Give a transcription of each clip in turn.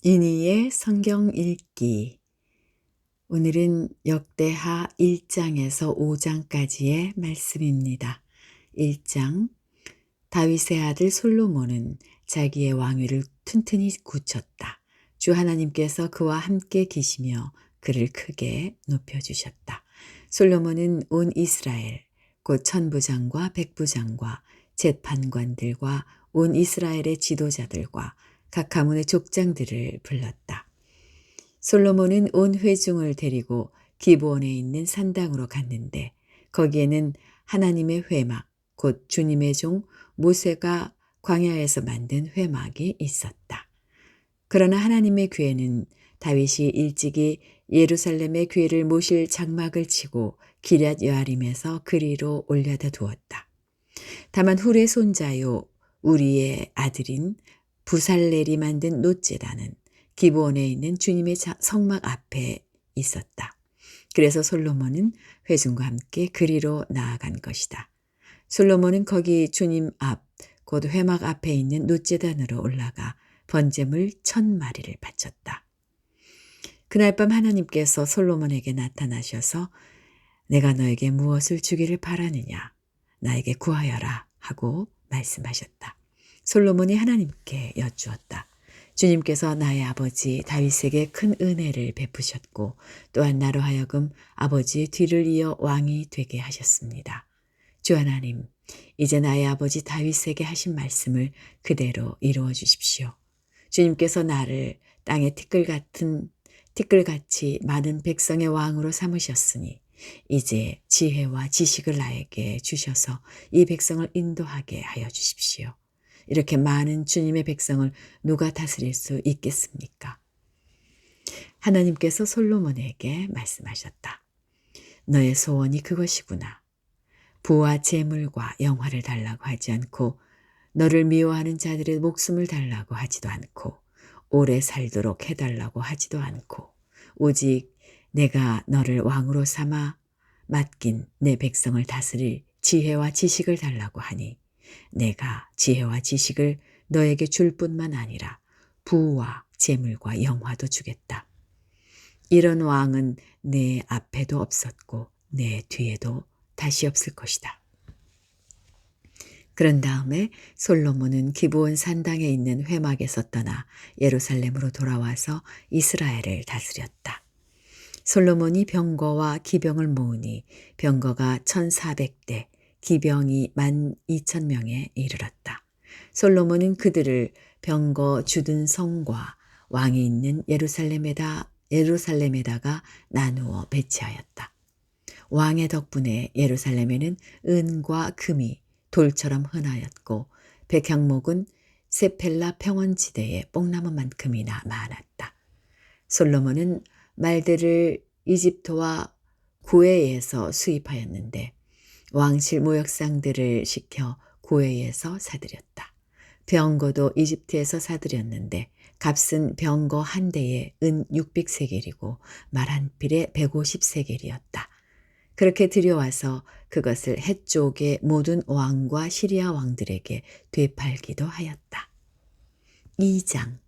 이니의 성경 읽기. 오늘은 역대하 1장에서 5장까지의 말씀입니다. 1장. 다윗의 아들 솔로몬은 자기의 왕위를 튼튼히 굳혔다. 주 하나님께서 그와 함께 계시며 그를 크게 높여주셨다. 솔로몬은 온 이스라엘, 곧 천부장과 백부장과 재판관들과 온 이스라엘의 지도자들과 각 가문의 족장들을 불렀다. 솔로몬은 온 회중을 데리고 기브온에 있는 산당으로 갔는데 거기에는 하나님의 회막, 곧 주님의 종 모세가 광야에서 만든 회막이 있었다. 그러나 하나님의 궤는 다윗이 일찍이 예루살렘의 궤를 모실 장막을 치고 기럇 여아림에서 그리로 올려다 두었다. 다만 훌의 손자요 우리의 아들인 부살렐이 만든 놋제단은 기브온에 있는 주님의 성막 앞에 있었다. 그래서 솔로몬은 회중과 함께 그리로 나아간 것이다. 솔로몬은 거기 주님 앞, 곧 회막 앞에 있는 놋제단으로 올라가 번제물 1000마리를 바쳤다. 그날 밤 하나님께서 솔로몬에게 나타나셔서 내가 너에게 무엇을 주기를 바라느냐? 나에게 구하여라 하고 말씀하셨다. 솔로몬이 하나님께 여쭈었다. 주님께서 나의 아버지 다윗에게 큰 은혜를 베푸셨고 또한 나로 하여금 아버지의 뒤를 이어 왕이 되게 하셨습니다. 주 하나님, 이제 나의 아버지 다윗에게 하신 말씀을 그대로 이루어 주십시오. 주님께서 나를 땅의 티끌같이 많은 백성의 왕으로 삼으셨으니 이제 지혜와 지식을 나에게 주셔서 이 백성을 인도하게 하여 주십시오. 이렇게 많은 주님의 백성을 누가 다스릴 수 있겠습니까? 하나님께서 솔로몬에게 말씀하셨다. 너의 소원이 그것이구나. 부와 재물과 영화를 달라고 하지 않고 너를 미워하는 자들의 목숨을 달라고 하지도 않고 오래 살도록 해달라고 하지도 않고 오직 내가 너를 왕으로 삼아 맡긴 내 백성을 다스릴 지혜와 지식을 달라고 하니 내가 지혜와 지식을 너에게 줄 뿐만 아니라 부와 재물과 영화도 주겠다. 이런 왕은 내 앞에도 없었고 내 뒤에도 다시 없을 것이다. 그런 다음에 솔로몬은 기브온 산당에 있는 회막에서 떠나 예루살렘으로 돌아와서 이스라엘을 다스렸다. 솔로몬이 병거와 기병을 모으니 병거가 1400대, 기병이 12,000명에 이르렀다. 솔로몬은 그들을 병거 주둔 성과 왕이 있는 예루살렘에다가 나누어 배치하였다. 왕의 덕분에 예루살렘에는 은과 금이 돌처럼 흔하였고 백향목은 세펠라 평원지대의 뽕나무만큼이나 많았다. 솔로몬은 말들을 이집트와 구웨에서 수입하였는데 왕실 모욕상들을 시켜 구웨에서 사들였다. 병거도 이집트에서 사들였는데 값은 병거 한 대에 은 600세겔이고 말 한 필에 150세겔이었다. 그렇게 들여와서 그것을 해쪽의 모든 왕과 시리아 왕들에게 되팔기도 하였다. 2장.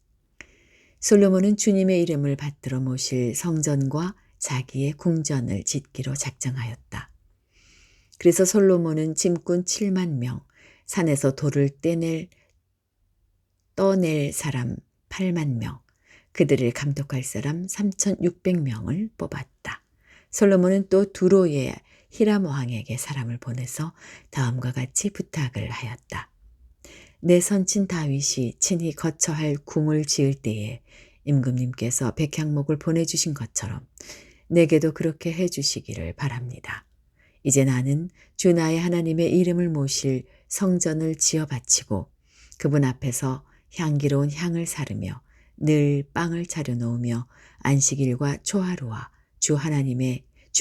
솔로몬은 주님의 이름을 받들어 모실 성전과 자기의 궁전을 짓기로 작정하였다. 그래서 솔로몬은 짐꾼 7만 명, 산에서 돌을 떠낼 사람 8만 명, 그들을 감독할 사람 3,600명을 뽑았다. 솔로몬은 또 두로의 히람 왕에게 사람을 보내서 다음과 같이 부탁을 하였다. 내 선친 다윗이 친히 거처할 궁을 지을 때에 임금님께서 백향목을 보내주신 것처럼 내게도 그렇게 해주시기를 바랍니다. 이제 나는 주 나의 하나님의 이름을 모실 성전을 지어 바치고 그분 앞에서 향기로운 향을 사르며 늘 빵을 차려 놓으며 안식일과 초하루와 주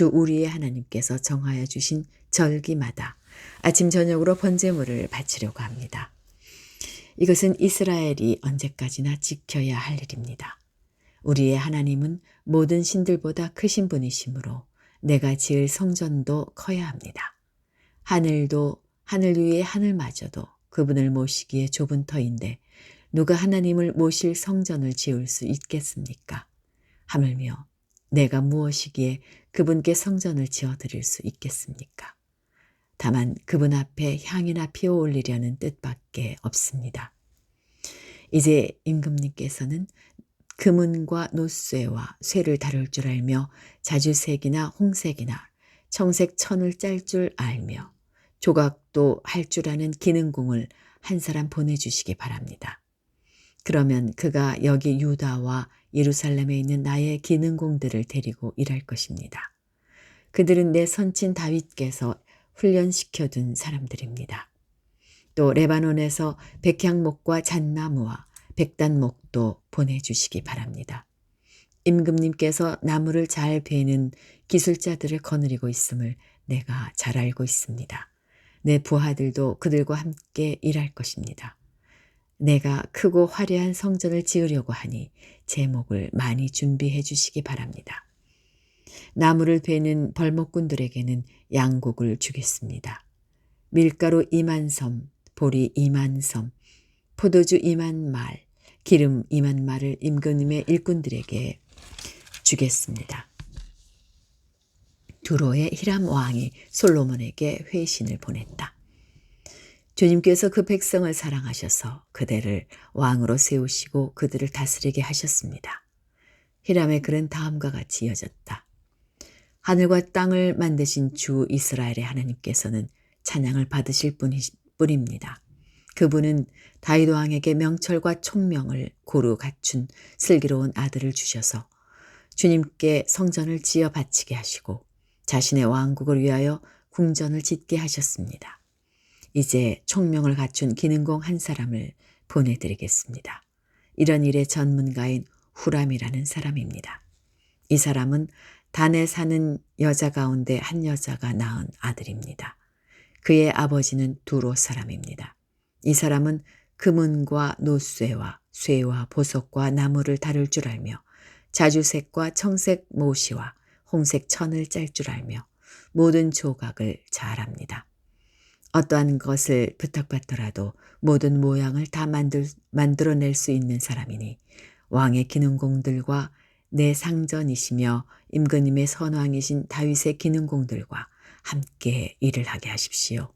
우리의 하나님께서 정하여 주신 절기마다 아침 저녁으로 번제물을 바치려고 합니다. 이것은 이스라엘이 언제까지나 지켜야 할 일입니다. 우리의 하나님은 모든 신들보다 크신 분이시므로 내가 지을 성전도 커야 합니다. 하늘 위의 하늘마저도 그분을 모시기에 좁은 터인데 누가 하나님을 모실 성전을 지을 수 있겠습니까? 하물며 내가 무엇이기에 그분께 성전을 지어드릴 수 있겠습니까? 다만 그분 앞에 향이나 피워 올리려는 뜻밖에 없습니다. 이제 임금님께서는 금은과 노쇠와 쇠를 다룰 줄 알며 자주색이나 홍색이나 청색 천을 짤 줄 알며 조각도 할 줄 아는 기능공을 한 사람 보내주시기 바랍니다. 그러면 그가 여기 유다와 예루살렘에 있는 나의 기능공들을 데리고 일할 것입니다. 그들은 내 선친 다윗께서 훈련시켜둔 사람들입니다. 또 레바논에서 백향목과 잣나무와 백단목도 보내주시기 바랍니다. 임금님께서 나무를 잘 베는 기술자들을 거느리고 있음을 내가 잘 알고 있습니다. 내 부하들도 그들과 함께 일할 것입니다. 내가 크고 화려한 성전을 지으려고 하니 제목을 많이 준비해 주시기 바랍니다. 나무를 베는 벌목꾼들에게는 양곡을 주겠습니다. 밀가루 2만 섬, 보리 2만 섬, 포도주 2만 말, 기름 2만 말을 임금님의 일꾼들에게 주겠습니다. 두로의 히람 왕이 솔로몬에게 회신을 보냈다. 주님께서 그 백성을 사랑하셔서 그들을 왕으로 세우시고 그들을 다스리게 하셨습니다. 히람의 글은 다음과 같이 이어졌다. 하늘과 땅을 만드신 주 이스라엘의 하나님께서는 찬양을 받으실 뿐입니다. 그분은 다윗 왕에게 명철과 총명을 고루 갖춘 슬기로운 아들을 주셔서 주님께 성전을 지어 바치게 하시고 자신의 왕국을 위하여 궁전을 짓게 하셨습니다. 이제 총명을 갖춘 기능공 한 사람을 보내드리겠습니다. 이런 일의 전문가인 후람이라는 사람입니다. 이 사람은 단에 사는 여자 가운데 한 여자가 낳은 아들입니다. 그의 아버지는 두로 사람입니다. 이 사람은 금은과 노쇠와 쇠와 보석과 나무를 다룰 줄 알며 자주색과 청색 모시와 홍색 천을 짤 줄 알며 모든 조각을 잘합니다. 어떠한 것을 부탁받더라도 모든 모양을 다 만들어낼 수 있는 사람이니 왕의 기능공들과 내 상전이시며 임금님의 선왕이신 다윗의 기능공들과 함께 일을 하게 하십시오.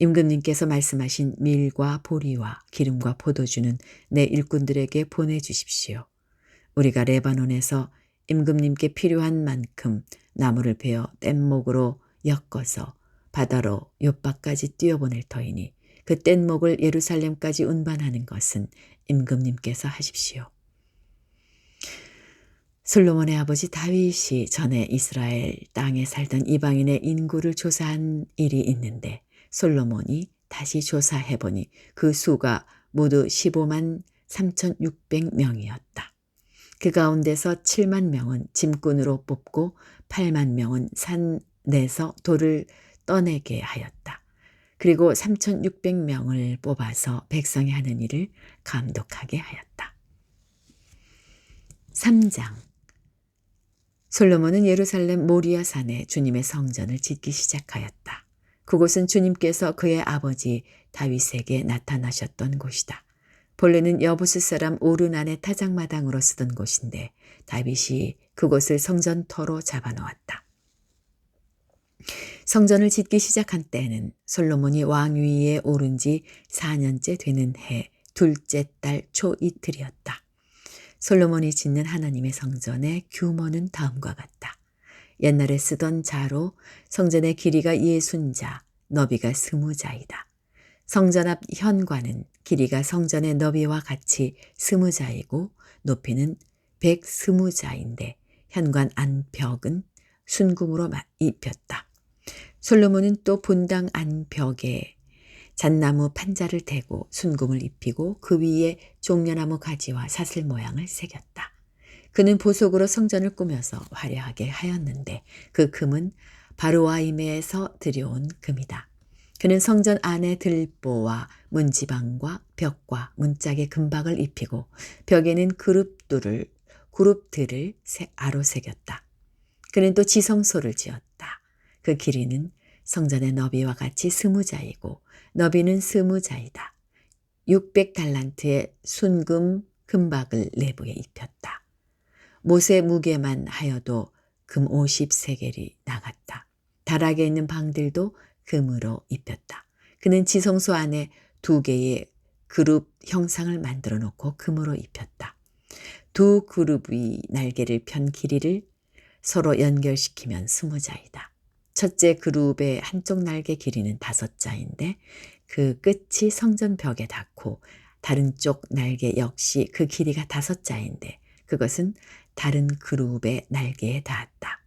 임금님께서 말씀하신 밀과 보리와 기름과 포도주는 내 일꾼들에게 보내주십시오. 우리가 레바논에서 임금님께 필요한 만큼 나무를 베어 뗏목으로 엮어서 바다로 욥바까지 띄어보낼 터이니 그 뗏목을 예루살렘까지 운반하는 것은 임금님께서 하십시오. 솔로몬의 아버지 다윗이 전에 이스라엘 땅에 살던 이방인의 인구를 조사한 일이 있는데 솔로몬이 다시 조사해보니 그 수가 모두 15만 3,600명이었다. 그 가운데서 7만 명은 짐꾼으로 뽑고 8만 명은 산내서 돌을 떠내게 하였다. 그리고 3,600명을 뽑아서 백성이 하는 일을 감독하게 하였다. 3장 솔로몬은 예루살렘 모리아 산에 주님의 성전을 짓기 시작하였다. 그곳은 주님께서 그의 아버지 다윗에게 나타나셨던 곳이다. 본래는 여부스 사람 오르난의 타작마당으로 쓰던 곳인데 다윗이 그곳을 성전터로 잡아놓았다. 성전을 짓기 시작한 때는 솔로몬이 왕위에 오른 지 4년째 되는 해 둘째 달 초이틀이었다. 솔로몬이 짓는 하나님의 성전의 규모는 다음과 같다. 옛날에 쓰던 자로 성전의 길이가 60자, 너비가 20자이다. 성전 앞 현관은 길이가 성전의 너비와 같이 20자이고 높이는 120자인데 현관 안벽은 순금으로 입혔다. 솔로몬은 또 본당 안벽에 잣나무 판자를 대고 순금을 입히고 그 위에 종려나무 가지와 사슬 모양을 새겼다. 그는 보석으로 성전을 꾸며서 화려하게 하였는데 그 금은 바로와임에서 들여온 금이다. 그는 성전 안에 들보와 문지방과 벽과 문짝에 금박을 입히고 벽에는 그룹들을 아로 새겼다. 그는 또 지성소를 지었다. 그 길이는 성전의 너비와 같이 20자이고 너비는 20자이다. 600달란트의 순금 금박을 내부에 입혔다. 못의 무게만 하여도 금 50세겔이 나갔다. 다락에 있는 방들도 금으로 입혔다. 그는 지성소 안에 2개의 그룹 형상을 만들어 놓고 금으로 입혔다. 2 그룹의 날개를 편 길이를 서로 연결시키면 20자이다. 첫째 그룹의 한쪽 날개 길이는 5자인데 그 끝이 성전 벽에 닿고 다른 쪽 날개 역시 그 길이가 5자인데 그것은 다른 그룹의 날개에 닿았다.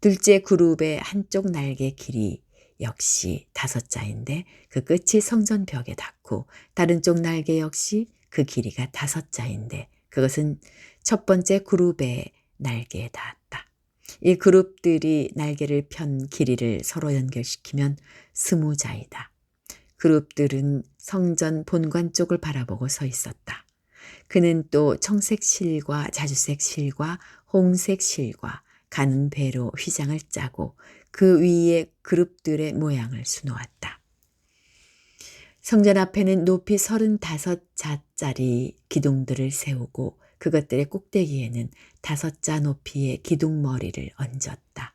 둘째 그룹의 한쪽 날개 길이 역시 5자인데 그 끝이 성전 벽에 닿고 다른 쪽 날개 역시 그 길이가 5자인데 그것은 첫 번째 그룹의 날개에 닿았다. 이 그룹들이 날개를 편 길이를 서로 연결시키면 20자이다. 그룹들은 성전 본관 쪽을 바라보고 서 있었다. 그는 또 청색 실과 자주색 실과 홍색 실과 가는 배로 휘장을 짜고 그 위에 그룹들의 모양을 수놓았다. 성전 앞에는 높이 35자짜리 기둥들을 세우고 그것들의 꼭대기에는 5자 높이의 기둥머리를 얹었다.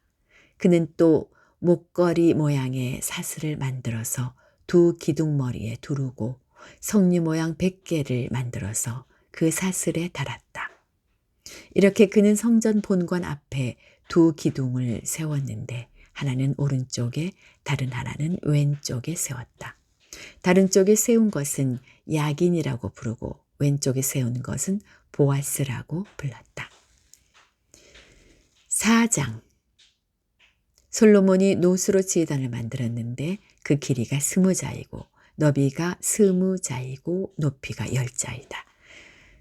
그는 또 목걸이 모양의 사슬을 만들어서 2 기둥머리에 두르고 석류 모양 100개를 만들어서 그 사슬에 달았다. 이렇게 그는 성전 본관 앞에 2 기둥을 세웠는데 하나는 오른쪽에 다른 하나는 왼쪽에 세웠다. 다른 쪽에 세운 것은 야긴이라고 부르고 왼쪽에 세운 것은 보아스라고 불렀다. 4장 솔로몬이 노수로 제단을 만들었는데 그 길이가 20자이고 너비가 20자이고 높이가 10자이다.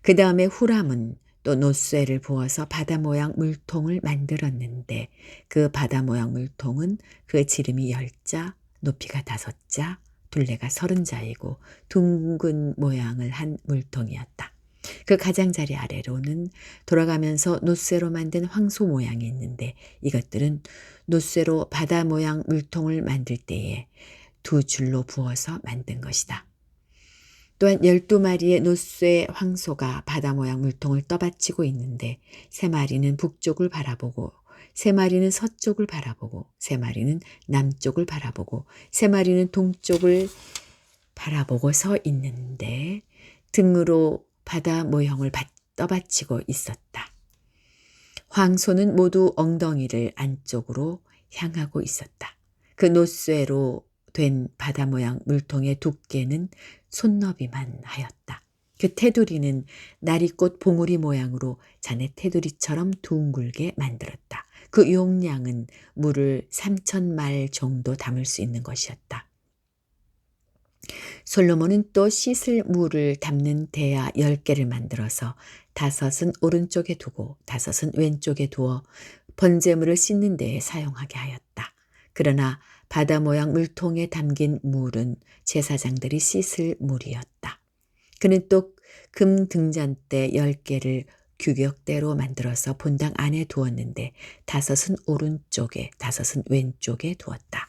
그 다음에 후람은 또 노쇠를 부어서 바다 모양 물통을 만들었는데 그 바다 모양 물통은 그 지름이 10자, 높이가 5자, 둘레가 30자이고 둥근 모양을 한 물통이었다. 그 가장자리 아래로는 돌아가면서 노쇠로 만든 황소 모양이 있는데 이것들은 노쇠로 바다 모양 물통을 만들 때에 2 줄로 부어서 만든 것이다. 또한 12마리의 노쇠 황소가 바다 모양 물통을 떠받치고 있는데 3마리는 북쪽을 바라보고 3마리는 서쪽을 바라보고 3마리는 남쪽을 바라보고 3마리는 동쪽을 바라보고 서 있는데 등으로 바다 모형을 떠받치고 있었다. 황소는 모두 엉덩이를 안쪽으로 향하고 있었다. 그 노쇠로 된 바다 모양 물통의 두께는 손너비만 하였다. 그 테두리는 나리꽃 봉우리 모양으로 자네 테두리처럼 둥글게 만들었다. 그 용량은 물을 3,000말 정도 담을 수 있는 것이었다. 솔로몬은 또 씻을 물을 담는 대야 10개를 만들어서 5은 오른쪽에 두고 5은 왼쪽에 두어 번제물을 씻는 데에 사용하게 하였다. 그러나 바다 모양 물통에 담긴 물은 제사장들이 씻을 물이었다. 그는 또 금 등잔대 10개를 규격대로 만들어서 본당 안에 두었는데 5은 오른쪽에 5은 왼쪽에 두었다.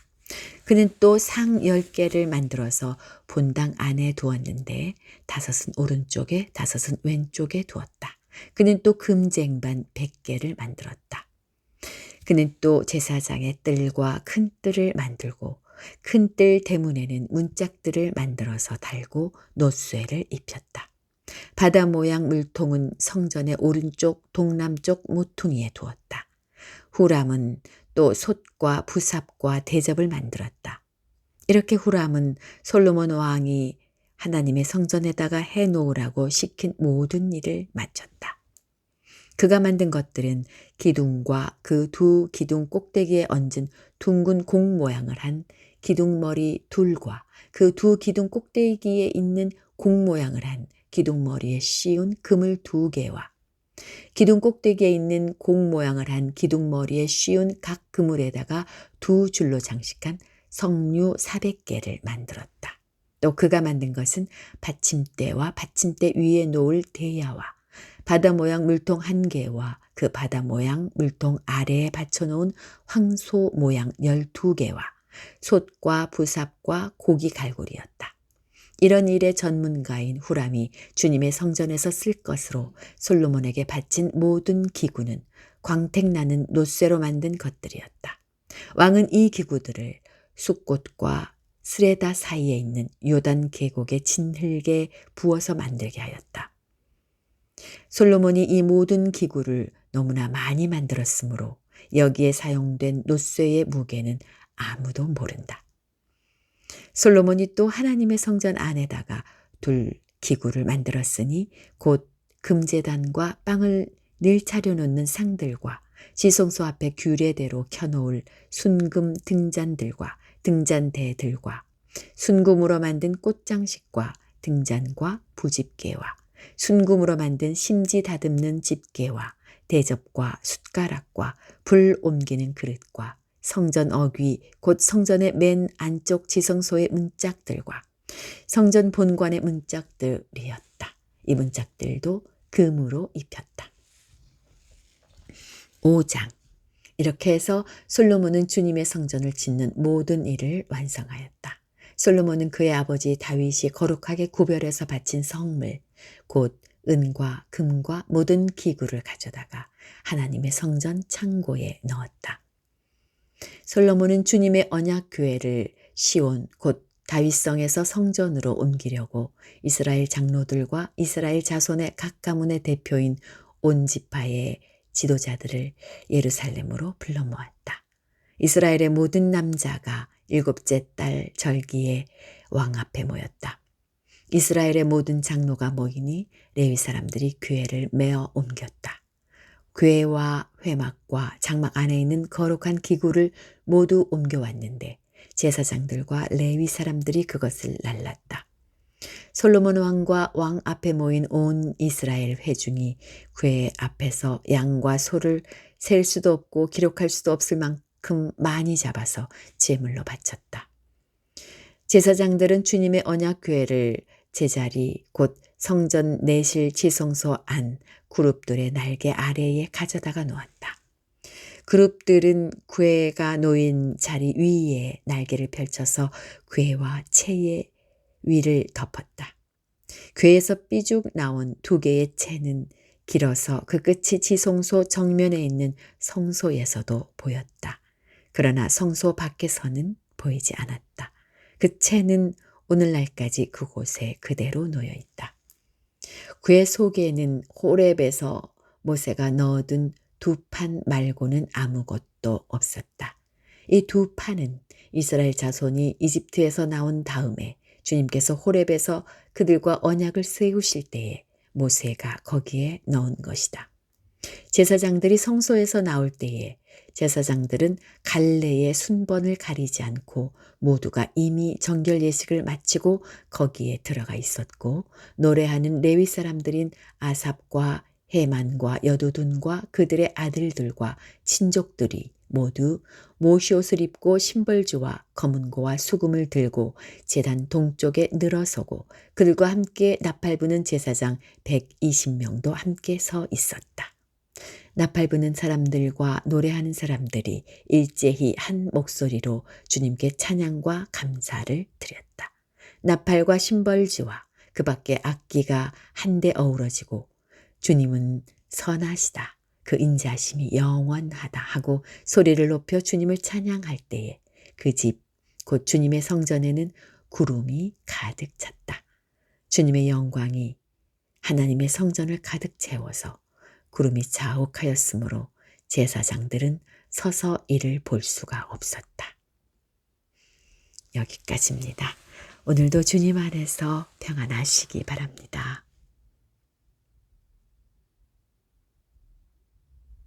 그는 또 상 10개를 만들어서 본당 안에 두었는데 5은 오른쪽에 5은 왼쪽에 두었다. 그는 또 금쟁반 100개를 만들었다. 그는 또 제사장의 뜰과 큰 뜰을 만들고 큰 뜰 대문에는 문짝들을 만들어서 달고 노쇠를 입혔다. 바다 모양 물통은 성전의 오른쪽 동남쪽 모퉁이에 두었다. 후람은 또 솥과 부삽과 대접을 만들었다. 이렇게 후람은 솔로몬 왕이 하나님의 성전에다가 해놓으라고 시킨 모든 일을 마쳤다. 그가 만든 것들은 기둥과 그 2 기둥 꼭대기에 얹은 둥근 공 모양을 한 기둥머리 둘과 그 2 기둥 꼭대기에 있는 공 모양을 한 기둥머리에 씌운 그물 2개와 기둥 꼭대기에 있는 공 모양을 한 기둥머리에 씌운 각 그물에다가 2 줄로 장식한 석류 400개를 만들었다. 또 그가 만든 것은 받침대와 받침대 위에 놓을 대야와 바다 모양 물통 1개와 그 바다 모양 물통 아래에 받쳐놓은 황소 모양 12개와 솥과 부삽과 고기 갈고리였다. 이런 일의 전문가인 후람이 주님의 성전에서 쓸 것으로 솔로몬에게 바친 모든 기구는 광택나는 놋쇠로 만든 것들이었다. 왕은 이 기구들을 숫꽃과 스레다 사이에 있는 요단 계곡의 진흙에 부어서 만들게 하였다. 솔로몬이 이 모든 기구를 너무나 많이 만들었으므로 여기에 사용된 놋쇠의 무게는 아무도 모른다. 솔로몬이 또 하나님의 성전 안에다가 둘 기구를 만들었으니 곧 금제단과 빵을 늘 차려놓는 상들과 지성소 앞에 규례대로 켜놓을 순금 등잔들과 등잔대들과 순금으로 만든 꽃장식과 등잔과 부집게와 순금으로 만든 심지 다듬는 집게와 대접과 숟가락과 불 옮기는 그릇과 성전 어귀 곧 성전의 맨 안쪽 지성소의 문짝들과 성전 본관의 문짝들이었다. 이 문짝들도 금으로 입혔다. 5장. 이렇게 해서 솔로몬은 주님의 성전을 짓는 모든 일을 완성하였다. 솔로몬은 그의 아버지 다윗이 거룩하게 구별해서 바친 성물, 곧 은과 금과 모든 기구를 가져다가 하나님의 성전 창고에 넣었다. 솔로몬은 주님의 언약궤를 시온 곧 다윗성에서 성전으로 옮기려고 이스라엘 장로들과 이스라엘 자손의 각 가문의 대표인 온 지파의 지도자들을 예루살렘으로 불러 모았다. 이스라엘의 모든 남자가 7째 달 절기에 왕 앞에 모였다. 이스라엘의 모든 장로가 모이니 레위 사람들이 궤를 메어 옮겼다. 궤와 회막과 장막 안에 있는 거룩한 기구를 모두 옮겨왔는데 제사장들과 레위 사람들이 그것을 날랐다. 솔로몬 왕과 왕 앞에 모인 온 이스라엘 회중이 궤 앞에서 양과 소를 셀 수도 없고 기록할 수도 없을 만큼 많이 잡아서 제물로 바쳤다. 제사장들은 주님의 언약궤를 제자리 곧 성전 내실 지성소 안 그룹들의 날개 아래에 가져다가 놓았다. 그룹들은 궤가 놓인 자리 위에 날개를 펼쳐서 궤와 채의 위를 덮었다. 궤에서 삐죽 나온 2개의 채는 길어서 그 끝이 지성소 정면에 있는 성소에서도 보였다. 그러나 성소 밖에서는 보이지 않았다. 그 채는 오늘날까지 그곳에 그대로 놓여 있다. 궤 속에는 호렙에서 모세가 넣어둔 2판 말고는 아무것도 없었다. 이 2판은 이스라엘 자손이 이집트에서 나온 다음에 주님께서 호렙에서 그들과 언약을 세우실 때에 모세가 거기에 넣은 것이다. 제사장들이 성소에서 나올 때에 제사장들은 갈래의 순번을 가리지 않고 모두가 이미 정결 예식을 마치고 거기에 들어가 있었고 노래하는 레위 사람들인 아삽과 헤만과 여두둔과 그들의 아들들과 친족들이 모두 모시옷을 입고 신벌주와 검은고와 수금을 들고 제단 동쪽에 늘어서고 그들과 함께 나팔 부는 제사장 120명도 함께 서 있었다. 나팔 부는 사람들과 노래하는 사람들이 일제히 한 목소리로 주님께 찬양과 감사를 드렸다. 나팔과 신벌지와 그 밖에 악기가 한데 어우러지고 주님은 선하시다. 그 인자하심이 영원하다 하고 소리를 높여 주님을 찬양할 때에 그 집, 곧 주님의 성전에는 구름이 가득 찼다. 주님의 영광이 하나님의 성전을 가득 채워서 구름이 자욱하였으므로 제사장들은 서서 이를 볼 수가 없었다. 여기까지입니다. 오늘도 주님 안에서 평안하시기 바랍니다.